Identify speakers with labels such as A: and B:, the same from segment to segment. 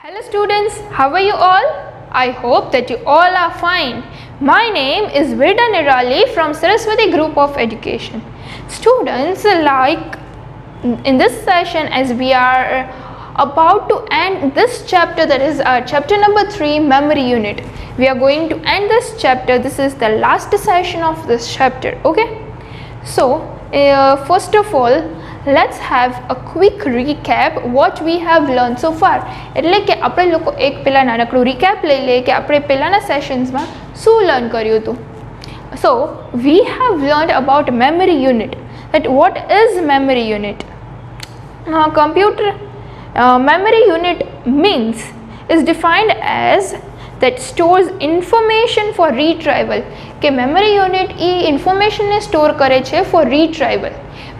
A: Hello students, how are you all? I hope that you all are fine. My name is Virda Nirali from Saraswati Group of Education. Students, like in this session, as we are about to end this chapter, that is our chapter number 3, memory unit. We are going to end this chapter. This is the last session of this chapter. Okay, so first of all, let's have a quick recap what we have learned so far. એટલે કે આપણે લોકો એક પેલા નાનકડું recap લઈ લઈએ કે આપણે પહેલાના સેશન્સમાં શું લર્ન કર્યું હતું. So we have learned about memory unit. That what is memory unit? Computer memory unit means is defined as that stores information for retrieval. કે memory unit એ information ને store કરે છે for retrieval.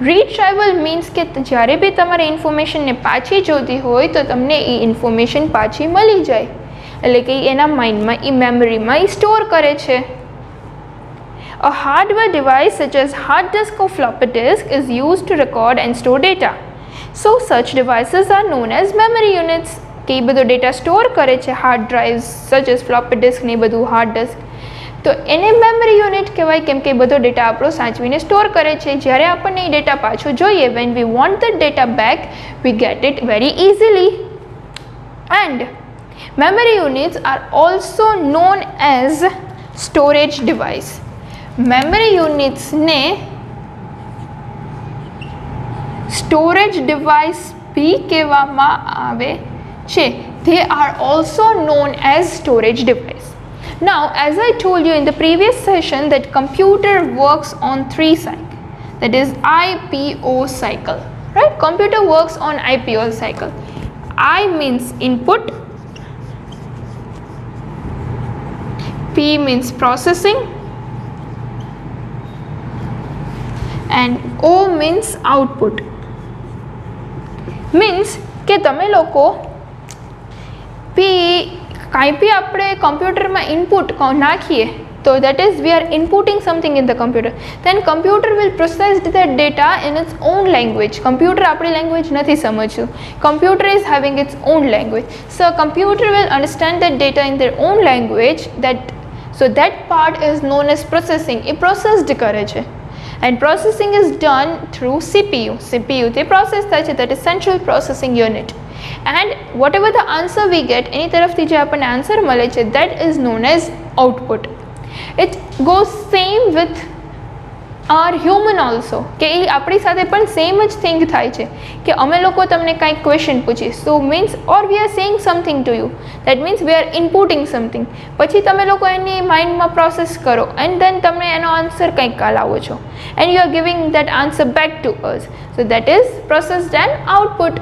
A: Retrieval means કે જ્યારે બી તમારે ઇન્ફોર્મેશનને પાછી જોતી હોય તો તમને એ ઇન્ફોર્મેશન પાછી મળી જાય, એટલે કે એના માઇન્ડમાં એ મેમરીમાં એ સ્ટોર કરે છે. A hardware device such as hard disk or floppy disk is used to record and store data. So such devices are known as memory units. કે એ બધો ડેટા સ્ટોર કરે છે, hard drives such as floppy disk ને એ બધું hard disk, તો એને memory unit કહેવાય, કેમ કે બધો ડેટા આપણો સાચવીને સ્ટોર કરે છે. જ્યારે આપણને એ ડેટા પાછો જોઈએ, when we want the data back, we get it very easily. And memory units are also known as storage device. memory units ને storage device भी કહેવામાં આવે છે. They are also known as storage device. Now, as I told you in the previous session, that computer works on 3 cycles, that is IPO cycle, right? Computer works on IPO cycle. I means input, P means processing, and O means output. Means કે તમે લોકો P કાંઈ બી આપણે કમ્પ્યુટરમાં input નાખીએ તો that is we are inputting something in the computer, then computer will process that data in its own language. Computer આપણી language નથી સમજતું. Computer is having its own language, so computer will understand that data in their own language. That part is known as processing. A processed કરે છે, and processing is done through CPU. CPU તે process થાય છે, that is central processing unit. And whatever the answer we get, એની તરફથી જે આપણને answer મળે છે, that is known as output. It goes same with our human also, કે એ આપણી સાથે પણ સેમ જ થિંગ થાય છે કે અમે લોકો તમને કાંઈક ક્વેશ્ચન પૂછીએ, so means or we are saying something to you, that means we are inputting something, પછી તમે લોકો એની માઇન્ડમાં પ્રોસેસ કરો and then તમે એનો આન્સર કંઈક લાવો છો, and you are giving that answer back to us, so that is processed and output.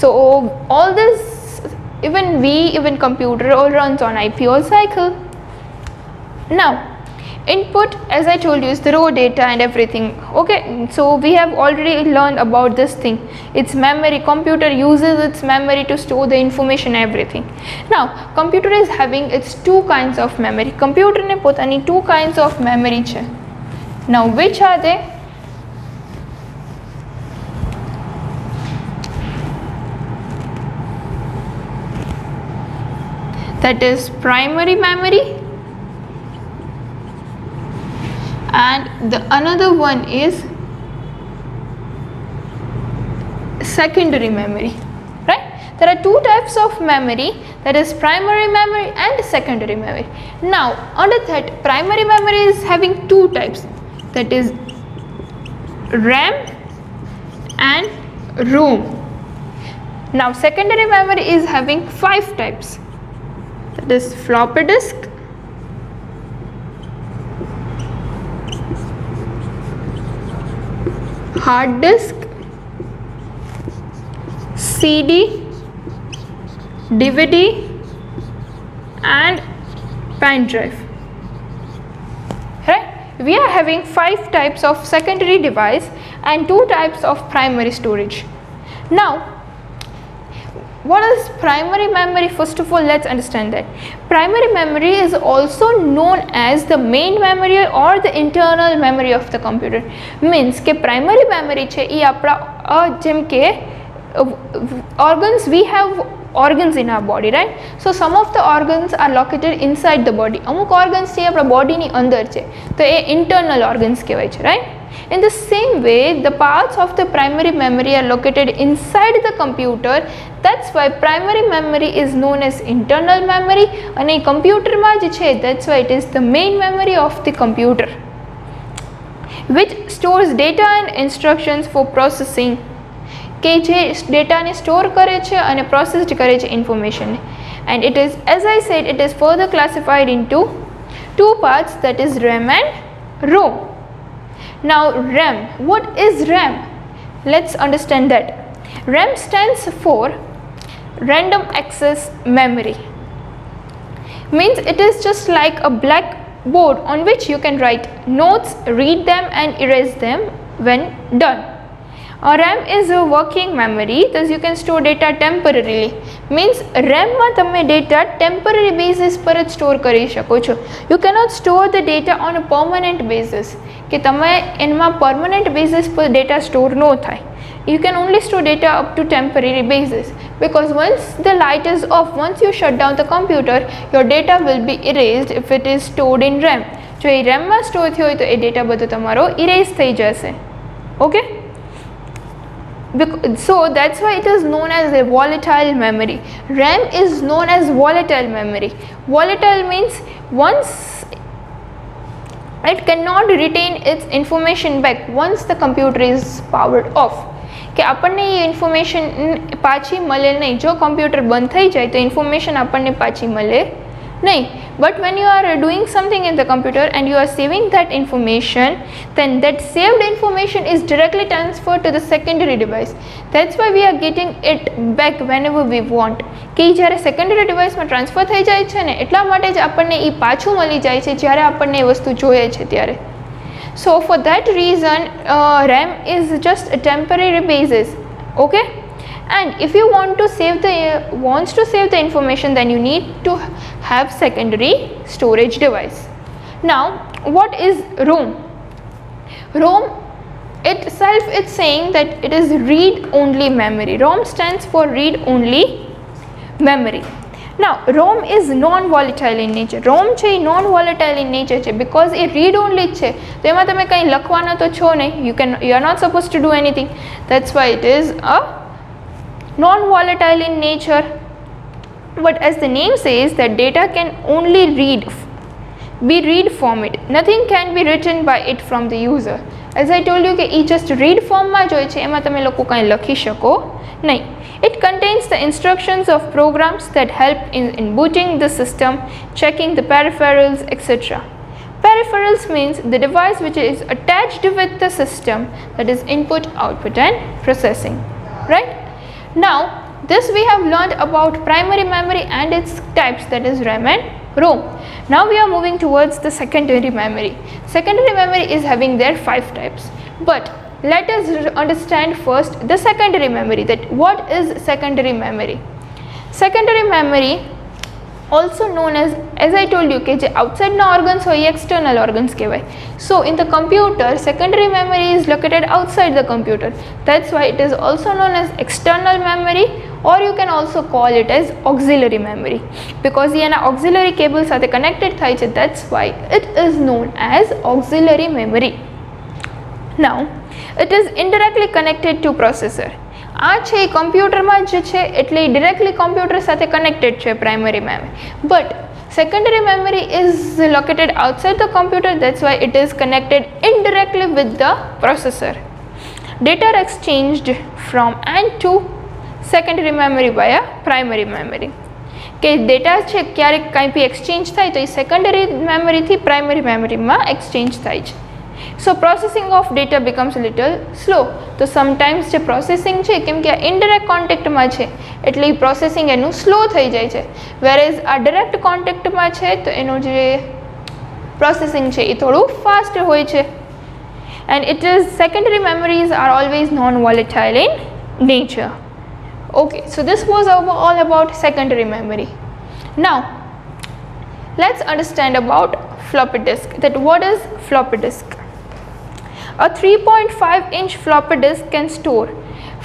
A: So all this, even computer all runs on IPO cycle. Now input, as I told you, is the raw data and everything. Okay, so we have already learned about this thing. It's memory. Computer uses its memory to store the information, everything. Now computer is having its 2 kinds of memory. Computer ne potani 2 kinds of memory છે. Now which are they? That is primary memory, and the another one is secondary memory, right? There are 2 types of memory, that is primary memory and secondary memory. Now under that, primary memory is having 2 types, that is RAM and ROM. Now secondary memory is having 5 types, that is floppy disk, hard disk, CD, DVD and pen drive, right? We are having 5 types of secondary device and 2 types of primary storage. Now what is primary memory? First of all, let's understand that primary memory is also known as the main memory or the internal memory of the computer. Means કે primary memory છે એ આપણા જેમ કે organs, we have organs in our body, right? So some of the organs are located inside the body. અમુક organs છે આપણા બોડીની અંદર છે, તો એ internal organs કહેવાય છે, right? In the same way, the parts of the primary memory are located inside the computer. That's why primary memory is known as internal memory. અને કમ્પ્યુટરમાં જે છે, that's why it is the main memory of the computer, which stores data and instructions for processing. કે જે ડેટાને store કરે છે અને પ્રોસેસ કરે છે ઇન્ફોર્મેશનને. And it is, as I said, it is further classified into two parts, that is RAM and ROM. Now RAM, what is RAM? Let's understand that. RAM stands for random access memory. Means it is just like a blackboard on which you can write notes, read them and erase them when done. RAM is a working memory, thus you can store data temporarily. Means RAM માં તમે data temporary basis પર જ store કરી શકો છો. You cannot store the data on a permanent basis, કે તમે એમાં permanent basis પર ડેટા સ્ટોર ન થાય. You can only store data up to temporary basis, because once the light is off, once you shut down the computer, your data will be erased if it is stored in RAM. જો એ RAM માં store થયો હોય તો એ data બધો તમારો erase થઈ જશે. Okay? So that's why it is known as a volatile memory. RAM is known as volatile memory. Volatile means once it cannot retain its information back once the computer is powered off. કે આપણને એ information પાછી મળે નહીં. જો computer બંધ થઈ જાય તો ઇન્ફોર્મેશન આપણને પાછી મળે નહીં. But when you are doing something in the computer and you are saving that information, then that saved information is directly transferred to the secondary device. That's why we are getting it back whenever we want. કે જ્યારે secondary ડિવાઇસમાં transfer થઈ જાય છે ને, એટલા માટે જ આપણને એ પાછું મળી જાય છે જ્યારે આપણને એ વસ્તુ જોઈએ છે ત્યારે. So for that reason, RAM is just a temporary basis. Okay? And if you wants to save the information, then you need to have secondary storage device. Now what is ROM? ROM itself is saying that it is read only memory. ROM stands for read only memory. Now ROM is non-volatile in nature. ROM છે એ non-volatile in nature છે, because A read only છે, તો એમાં તમે કંઈ લખવાના તો છો નહીં. You are not supposed to do anything. That's why it is a non-volatile in nature. But as the name says, that data can only be read format. Nothing can be written by it from the user. As I told you કે એ just read form માં જ હોય છે, એમાં તમે લોકો કંઈ લખી શકો નહીં. It contains the instructions of programs that help in booting the system, checking the peripherals, etc. Peripherals means the device which is attached with the system, that is input, output and processing, right? Now this we have learned about primary memory and its types, that is RAM and ROM. Now we are moving towards the secondary memory. Secondary memory is having their 5 types, but let us understand first the secondary memory, that what is secondary memory. Secondary memory, also known as I told you, કે જે outside ના organs હોય એ external organs કહેવાય. So in the computer, secondary memory is located outside the computer. That's why it is also known as external memory, or you can also call it as auxiliary memory, because એના auxiliary cable સાથે connected થાય છે. That's why it is known as auxiliary memory. Now it is indirectly connected to processor. આ છે એ કમ્પ્યુટરમાં જ છે, એટલે ડિરેક્ટલી કમ્પ્યુટર સાથે કનેક્ટેડ છે primary memory. But secondary memory is located outside the computer. That's why it is connected indirectly with the processor. Data are exchanged from and to secondary memory via primary memory. કે data છે ક્યારેક કંઈ બી exchange થાય તો એ secondary મેમરીથી primary મેમરીમાં exchange થાય છે. So processing of data becomes a little slow. તો sometimes જે પ્રોસેસિંગ છે, કેમ કે આ ઇનડાયરેક્ટ કોન્ટેક્ટમાં છે એટલે એ પ્રોસેસિંગ એનું સ્લો થઈ જાય છે, વેરેઝ આ ડાયરેક્ટ કોન્ટેક્ટમાં છે તો એનું જે પ્રોસેસિંગ છે એ થોડું ફાસ્ટ હોય છે. And it is secondary memories are always non-volatile in nature. Okay, so this was all about secondary memory. Now let's understand about floppy disk, that what is floppy disk. A 3.5-inch floppy disk can store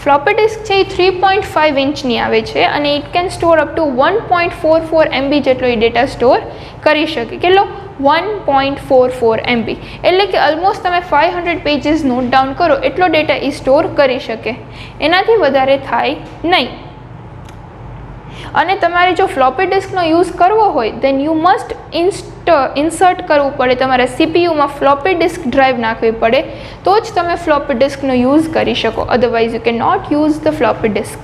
A: floppy disk છે એ 3.5 ઇંચની આવે છે અને it can store up to 1.44 MB જેટલો એ data store કરી શકે. કેટલો? 1.44 MB, એટલે કે ઓલમોસ્ટ તમે 500 પેજીસ નોટ ડાઉન કરો એટલો ડેટા એ સ્ટોર કરી શકે, એનાથી વધારે થાય નહીં. અને તમારે જો ફ્લોપી ડિસ્કનો યુઝ કરવો હોય દેન યુ મસ્ટ ઇન્સર્ટ કરવું પડે, તમારે સીપીયુમાં ફ્લોપી ડિસ્ક ડ્રાઈવ નાખવી પડે તો જ તમે ફ્લોપી ડિસ્કનો યુઝ કરી શકો, otherwise you can not use the floppy disk.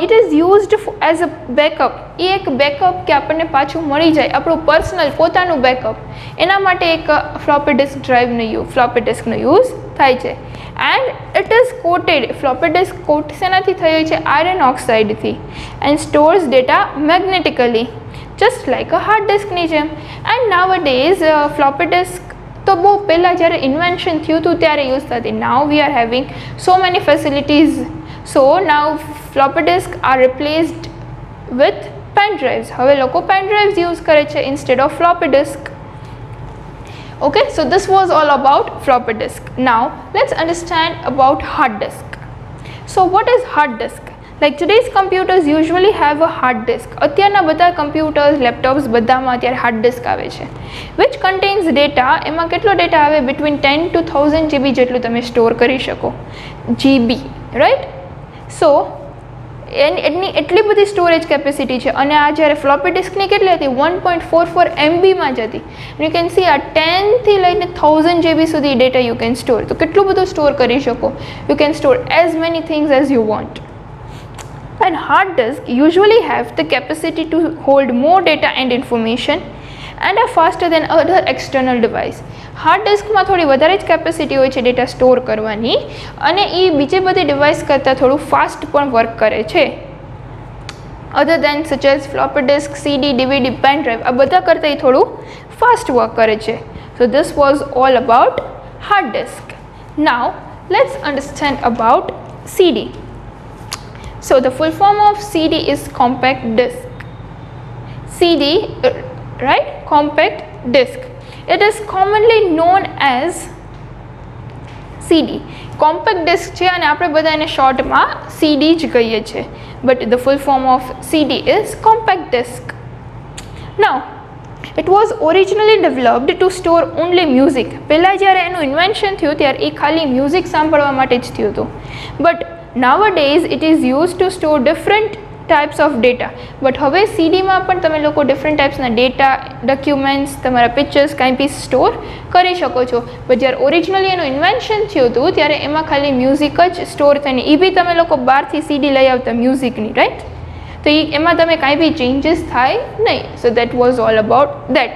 A: It is used as a backup, એ એક બેકઅપ કે આપણને પાછું મળી જાય, આપણું પર્સનલ પોતાનું બેકઅપ, એના માટે એક ફ્લોપી ડિસ્કનો યુઝ થાય છે. And it is coated, floppy disk coat શેનાથી થઈ હોય છે? આયરન ઓક્સાઇડથી. And stores data magnetically, just like a hard ડિસ્કની જેમ. And nowadays floppy disk તો બહુ પહેલાં જ્યારે ઇન્વેન્શન થયું હતું ત્યારે યુઝ થતી. Now we are having so many facilities, so now floppy disk are replaced with pen drives. હવે લોકો પેન ડ્રાઇવ્સ યુઝ કરે છે instead of floppy disk. Okay, so this was all about floppy disk. Now let's understand about hard disk. So what is hard disk? Like today's computers usually have a hard disk. અત્યારના બધા computers, laptops બધામાં અત્યારે hard disk આવે છે, which contains data. એમાં કેટલો data આવે? between 10 to 1000 GB જેટલું તમે સ્ટોર કરી શકો, GB, રાઈટ? સો એની એટલી બધી સ્ટોરેજ કેપેસિટી છે. અને આ જ્યારે ફ્લોપી ડિસ્કની કેટલી હતી? 1.44 MBમાં જ હતી. યુ કેન સી આ 10થી લઈને 1000 GB સુધી ડેટા યુ કેન સ્ટોર. તો કેટલું બધું સ્ટોર કરી શકો? You can store as many things as you want. And hard disk usually have the capacity to hold more data and information and are faster than other external device. Hard ડિસ્કમાં થોડી વધારે જ capacity હોય છે data store કરવાની, અને એ બીજી બધી ડિવાઇસ કરતાં થોડું ફાસ્ટ પણ વર્ક કરે છે. Other than such as floppy disk, CD, DVD, pen drive, આ બધા કરતાં એ થોડું ફાસ્ટ વર્ક કરે છે. So this was all about hard disk. Now let's understand about CD. So the full form of CD is compact disc. CD, right? Compact disc. It is commonly known as CD. Compact disc છે અને આપણે બધા એને શોર્ટમાં CD જ કહીએ છીએ. But the full form of CD is compact disc. Now, it was originally developed to store only music. પહેલાં જ્યારે એનું ઇન્વેન્શન થયું ત્યારે એ ખાલી મ્યુઝિક સાંભળવા માટે જ થયું હતું. But nowadays it is used to store different types of data. But હવે CDમાં પણ તમે લોકો ડિફરન્ટ ટાઈપ્સના ડેટા, ડોક્યુમેન્ટ્સ, તમારા પિક્ચર્સ કાંઈ બી સ્ટોર કરી શકો છો. પણ જ્યારે ઓરિજિનલી એનું ઇન્વેન્શન થયું હતું ત્યારે એમાં ખાલી મ્યુઝિક જ સ્ટોર થઈને, એ બી તમે લોકો બહારથી CD લઈ આવતા મ્યુઝિકની, રાઈટ? તો એમાં તમે કાંઈ બી ચેન્જીસ થાય નહીં. So that was all about that.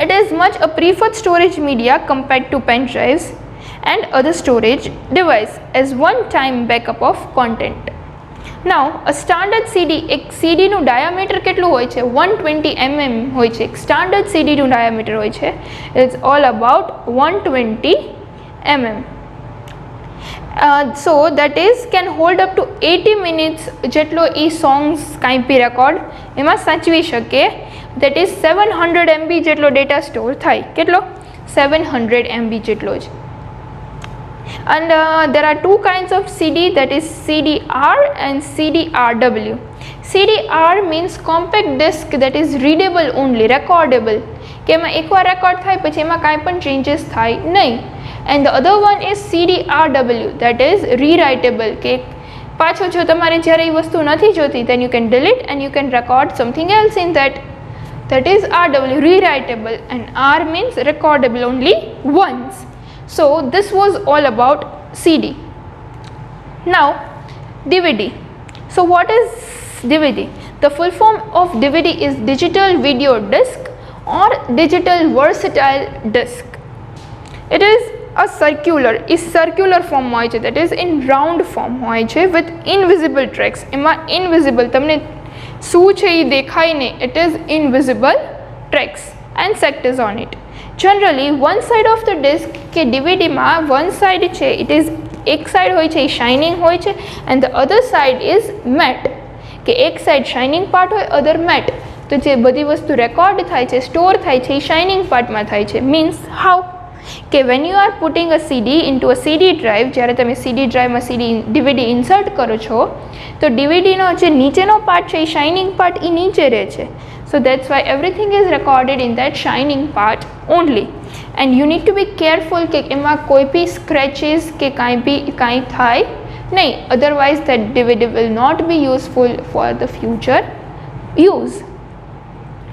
A: It is much a preferred storage media compared to pen drives and other storage device as one-time backup of content. Now, a standard CD, એક CD નું diameter કેટલું હોય છે? 120 mm હોય છે. એક standard CD નું diameter હોય છે. It's all about 120 mm. So that is can hold up to 80 minutes જેટલો એ સોંગ્સ કાંઈ બી રેકોર્ડ એમાં સાચવી શકે. That is 700 MB જેટલો ડેટા સ્ટોર થાય. કેટલો? 700 MB જેટલો જ. And there are two kinds of CD, that is CDR and CDRW. CDR means compact disc that is readable only, recordable, કે એમાં એકવાર રેકોર્ડ થાય પછી એમાં કાંઈ પણ ચેન્જીસ થાય નહીં. And the other one is CDRW, that is rewritable, કે પાછો જો તમારે જ્યારે એ વસ્તુ નથી જોતી then you can delete and you can record something else in that. That is RW, rewritable, and R means recordable only once. So this was all about CD. Now DVD. So what is DVD? The full form of DVD is digital video disc or digital versatile disc. It is a circular form હોય છે, that is in round form હોય છે with invisible tracks. એમાં invisible તમને શું છે એ દેખાય નહીં. It is invisible tracks and sectors on it. Generally one side of the disc કે DVDમાં one side છે, it is એક સાઈડ હોય છે એ શાઇનિંગ હોય છે and the other side is matte, કે એક સાઈડ શાઇનિંગ પાર્ટ હોય, અધર મેટ. તો જે બધી વસ્તુ રેકોર્ડ થાય છે, સ્ટોર થાય છે એ શાઇનિંગ પાર્ટમાં થાય છે. Means how? કે when you are putting a CD into a CD drive, જ્યારે તમે સીડી ડ્રાઈવમાં ડીવીડી ઇન્સર્ટ કરો છો તો ડીવીડીનો જે નીચેનો પાર્ટ છે એ શાઇનિંગ પાર્ટ એ નીચે રહે છે. So that's why everything is recorded in that shining part only. And you need to be careful કે એમાં કોઈ બી સ્ક્રેચીસ કે કાંઈ થાય નહીં, otherwise that DVD will not be useful for the future use,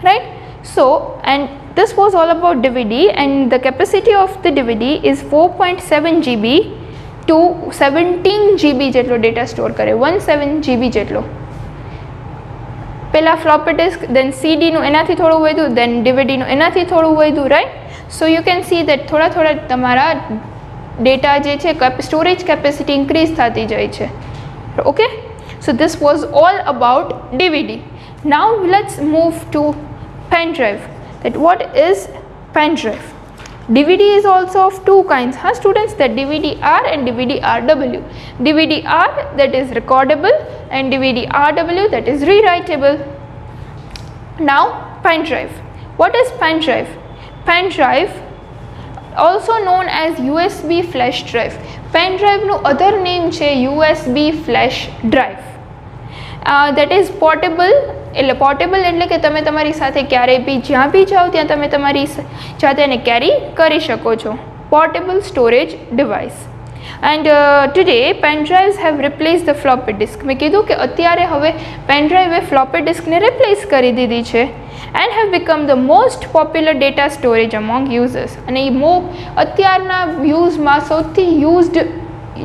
A: right? So, and this was all about DVD, and the capacity of the DVD is 4.7 GB to 17 GB જેટલો data store કરે, 17 GB જેટલો. પહેલાં floppy disk, દેન સીડીનું એનાથી થોડું વધ્યું, દેન ડીવીડીનું એનાથી થોડું વધ્યું, right? So you can see that થોડા તમારા ડેટા જે છે સ્ટોરેજ કેપેસિટી ઇન્ક્રીઝ થતી જાય છે. Okay, so this was all about DVD. Now let's move to pen drive. That what is pen drive? DVD is also of two kinds, huh students? That DVD-R and DVD-RW. DVD-R that is recordable and DVD-RW that is rewritable. Now pen drive. What is pen drive? Pen drive, also known as USB flash drive. Pen drive no other name છે USB flash drive. That is portable. એટલે portable એટલે કે તમે તમારી સાથે ક્યારેય બી જ્યાં બી જાઓ ત્યાં તમે તમારી જાતે એને કેરી કરી શકો છો. Portable storage device. And today pen drives have replace the floppy disk. મેં કીધું કે અત્યારે હવે પેન ડ્રાઈવે ફ્લોપી ડિસ્કને રિપ્લેસ કરી દીધી છે. And have become the most popular data storage among users. અને એ અત્યારના યુઝમાં સૌથી યુઝડ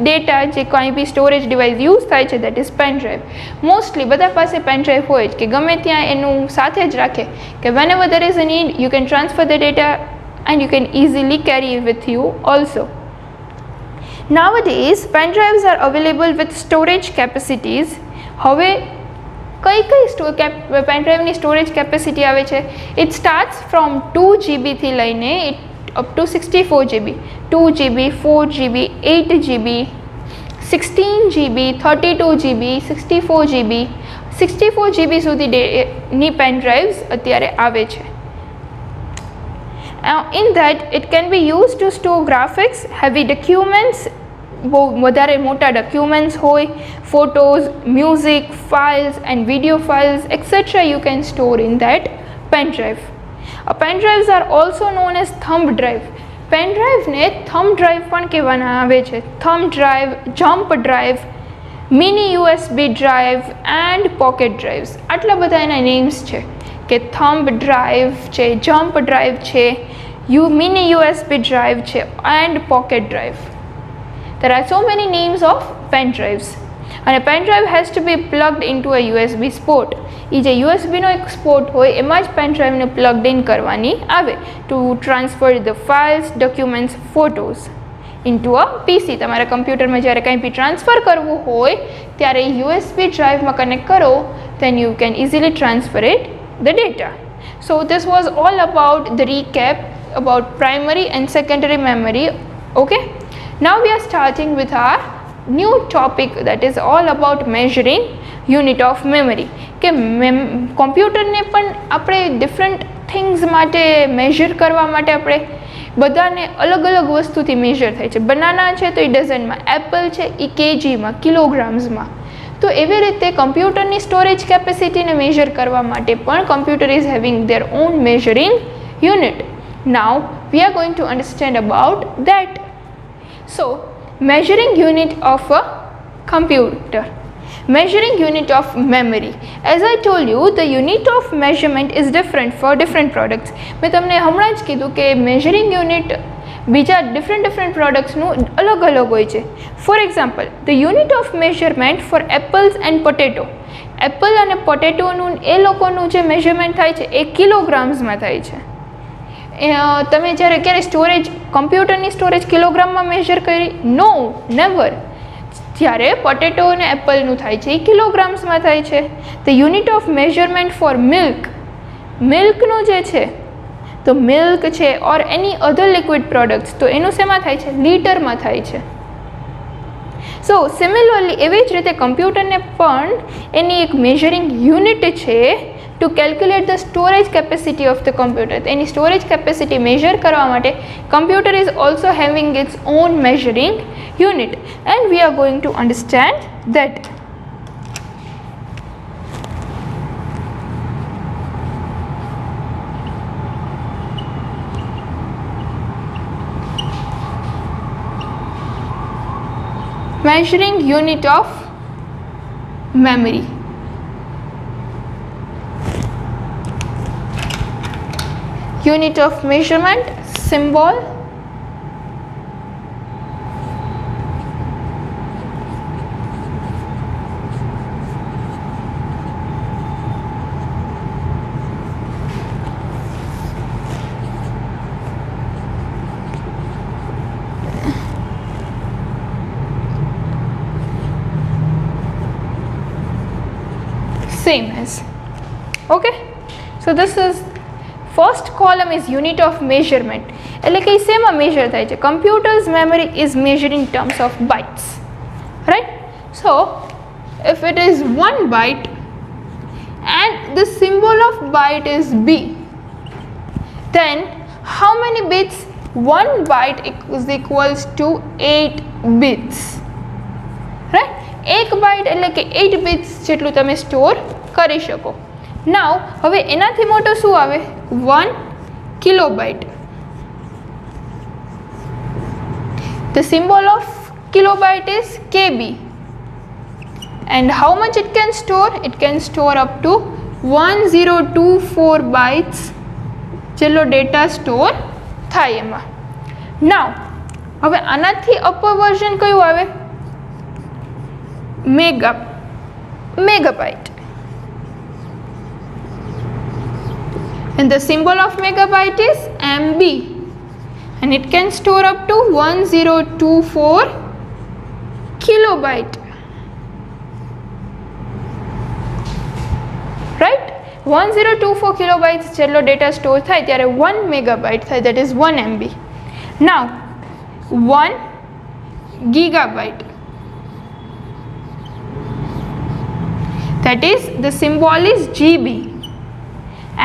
A: ડેટા જે કંઈ બી સ્ટોરેજ ડિવાઇસ યુઝ થાય છે that is pen drive. Mostly બધા પાસે પેન ડ્રાઈવ હોય જ કે ગમે ત્યાં એનું સાથે જ રાખે કે whenever there is a need you can transfer the data and you can easily carry with you also. Nowadays pen drives are available with storage capacities. હવે કઈ પેન ડ્રાઈવની સ્ટોરેજ કેપેસિટી આવે છે? ઇટ સ્ટાર્ટ્સ ફ્રોમ 2 GB થી લઈને up to 64 GB, 2 GB, 4 GB, 8 GB, 16 GB, 32 GB, 64 GB, 64 GB સુધીની pen drives અત્યારે આવે છે. In that it can be used to store graphics, heavy documents, બહુ વધારે મોટા ડોક્યુમેન્ટ્સ હોય, photos, music, files and video files etcetera you can store in that pen drive. Pen drives are also known as thumb drive. Pen ડ્રાઈવને thumb drive પણ કહેવામાં આવે છે. Thumb drive, jump drive, mini USB drive and pocket drives. આટલા બધા એના names છે કે થમ્બ ડ્રાઈવ છે, જમ્પ ડ્રાઈવ છે, મિની USB ડ્રાઈવ છે and pocket drive. There are so many names of pen drives. અને pen drive has to be plugged into a USB port. એ જે યુએસબીનો એક સ્પોર્ટ હોય એમાં જ પેન ડ્રાઈવને પ્લગ્ડ ઇન કરવાની આવે two transfer the files, documents, photos into a PC. તમારા કમ્પ્યુટરમાં જ્યારે કંઈ બી ટ્રાન્સફર કરવું હોય ત્યારે USB ડ્રાઈવમાં કનેક્ટ કરો then you can easily transfer it the data. So this was all about the recap about primary and secondary memory. Okay, now we are starting with our new topic that is all about measuring unit of memory. કે કોમ્પ્યુટરને પણ આપણે different things માટે measure કરવા માટે આપણે બધાને અલગ અલગ વસ્તુથી મેઝર થાય છે. બનાના છે તો એ ડઝનમાં, એપલ છે એ કેજીમાં, કિલોગ્રામ્સમાં. તો એવી રીતે કમ્પ્યુટરની સ્ટોરેજ કેપેસિટીને મેઝર કરવા માટે પણ computer is having there on measuring unit. Now we are going to understand about that. So measuring unit of a computer, measuring unit of memory. As I told you, the unit of measurement is different for different products. મેં તમને હમણાં જ કીધું કે measuring unit બીજા different પ્રોડક્ટ્સનું અલગ અલગ હોય છે. For example, the unit of measurement for apples and potato. Apple અને પોટેટોનું એ લોકોનું જે મેઝરમેન્ટ થાય છે એ કિલોગ્રામ્સમાં થાય છે. તમે જ્યારે ક્યારે સ્ટોરેજ, કમ્પ્યુટરની સ્ટોરેજ કિલોગ્રામમાં મેઝર કરી? નો, નેવર. જ્યારે પોટેટો અને એપલનું થાય છે એ કિલોગ્રામ્સમાં થાય છે. The unit of measurement for milk, મિલ્કનું જે છે તો મિલ્ક છે ઓર એની અધર લિક્વિડ પ્રોડક્ટ્સ તો એનું શેમાં થાય છે? લીટરમાં થાય છે. સો સિમિલરલી એવી જ રીતે કમ્પ્યુટરને પણ એની એક મેઝરિંગ યુનિટ છે to calculate the storage capacity of the computer. Any storage capacity measure કરવા માટે computer is also having its own measuring unit, and we are going to understand that. Measuring unit of memory. Unit of measurement, symbol. Same as, okay. So this is first column is unit of measurement, એટલે કે શેમાં measure થાય છે? Computer's memory is measured in terms of bytes, right? So if it is 1 byte and the symbol of byte is B, then how many bits? 1 byte is equals to 8 bits, right? 1 byte એટલે કે 8 bits જેટલું તમે store કરી શકો. નાઉ હવે એનાથી મોટો શું આવે? 1 kilobyte. The symbol of kilobyte is KB, and how much it can store? It can store up to 1024 bytes જેટલો ડેટા સ્ટોર થાય એમાં. નાઉ હવે આનાથી અપર વર્ઝન કયું આવે? megabyte, and the symbol of megabyte is MB, and it can store up to 1024 kilobyte, right? 1024 kilobytes જેટલો data store થાય ત્યારે 1 megabyte થાય, that is 1 MB. Now 1 gigabyte, that is the symbol is GB,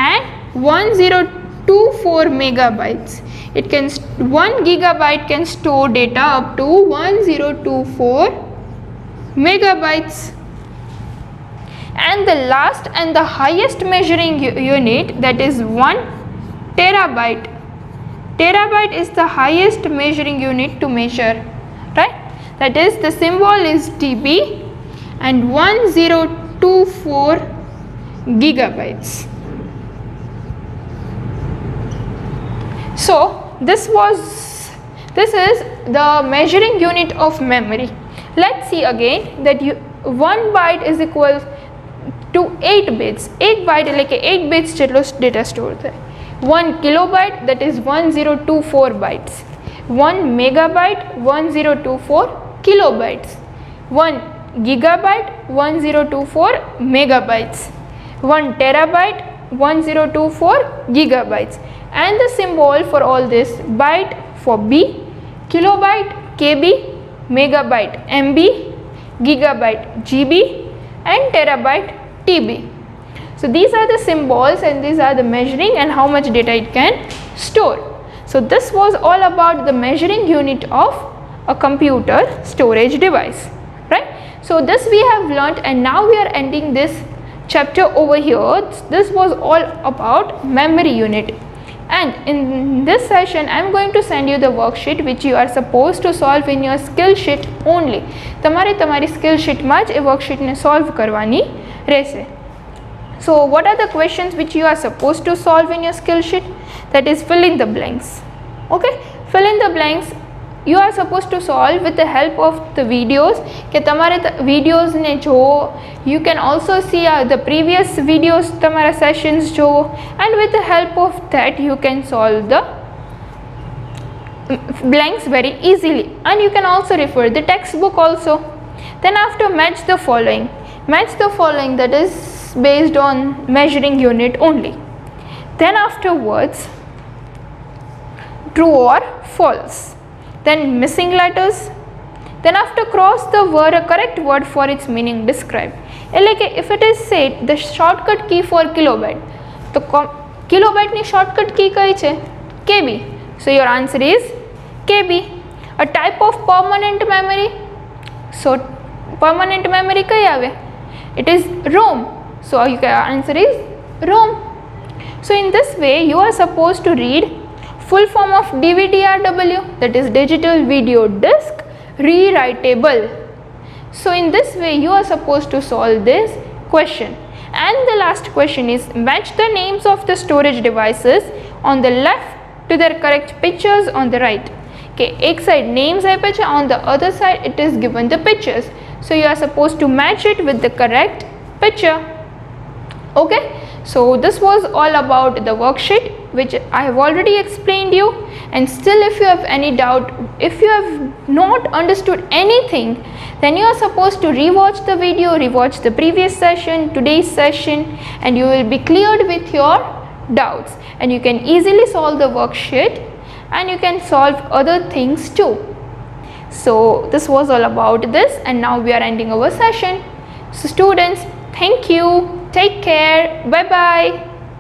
A: and 1024 megabytes, it can 1 gigabyte can store data up to 1024 megabytes. And the last and the highest measuring unit, that is 1 terabyte. Terabyte is the highest measuring unit to measure, right? That is the symbol is TB, and 1024 gigabytes. So this is the measuring unit of memory. Let's see again that 1 byte is equal to 8 bits. 1 byte એટલે કે 8 bits જેટલો data store થાય. 1 kilobyte, that is 1024 bytes. 1 megabyte, 1024 kilobytes. 1 gigabyte, 1024 megabytes. 1 terabyte, 1024 gigabytes. And the symbol for all this: byte for B, kilobyte KB, megabyte MB, gigabyte GB, and terabyte TB. So these are the symbols, and these are the measuring and how much data it can store. So this was all about the measuring unit of a computer storage device, right? So this we have learnt, and now we are ending this chapter over here. This was all about memory unit, and in this session I am going to send you the worksheet which you are supposed to solve in your skill sheet only. તમારે તમારી skill sheet માં જ એ worksheet ને solve કરવાની રહેશે. So what are the questions which you are supposed to solve in your skill sheet? That is fill in the blanks. Okay, fill in the blanks you are supposed to solve with the help of the videos. કે તમારે videos ને જોવો, you can also see the previous videos, તમારા sessions જોવો, and with the help of that you can solve the blanks very easily, and you can also refer the textbook also. Then after match the following, that is based on measuring unit only. Then afterwards true or false, then missing letters, then after cross the word, a correct word for its meaning describe. એટલે કે if it is said the shortcut key for kilobyte, તો kilobyte ની shortcut key કઈ છે? KB. So your answer is KB. A type of permanent memory, so permanent memory કઈ આવે? It is ROM. So your answer is ROM. So in this way you are supposed to read full form of DVD-RW, that is digital video disk rewritable. So in this way you are supposed to solve this question. And the last question is match the names of the storage devices on the left to their correct pictures on the right. Okay, एक side names है पीछे, on the other side it is given the pictures. So you are supposed to match it with the correct picture. Okay, so this was all about the worksheet which I have already explained you. And still if you have any doubt, if you have not understood anything, then you are supposed to rewatch the video, rewatch the previous session, today's session, and you will be cleared with your doubts, and you can easily solve the worksheet and you can solve other things too. So this was all about this, and now we are ending our session. So students, thank you, take care, bye bye.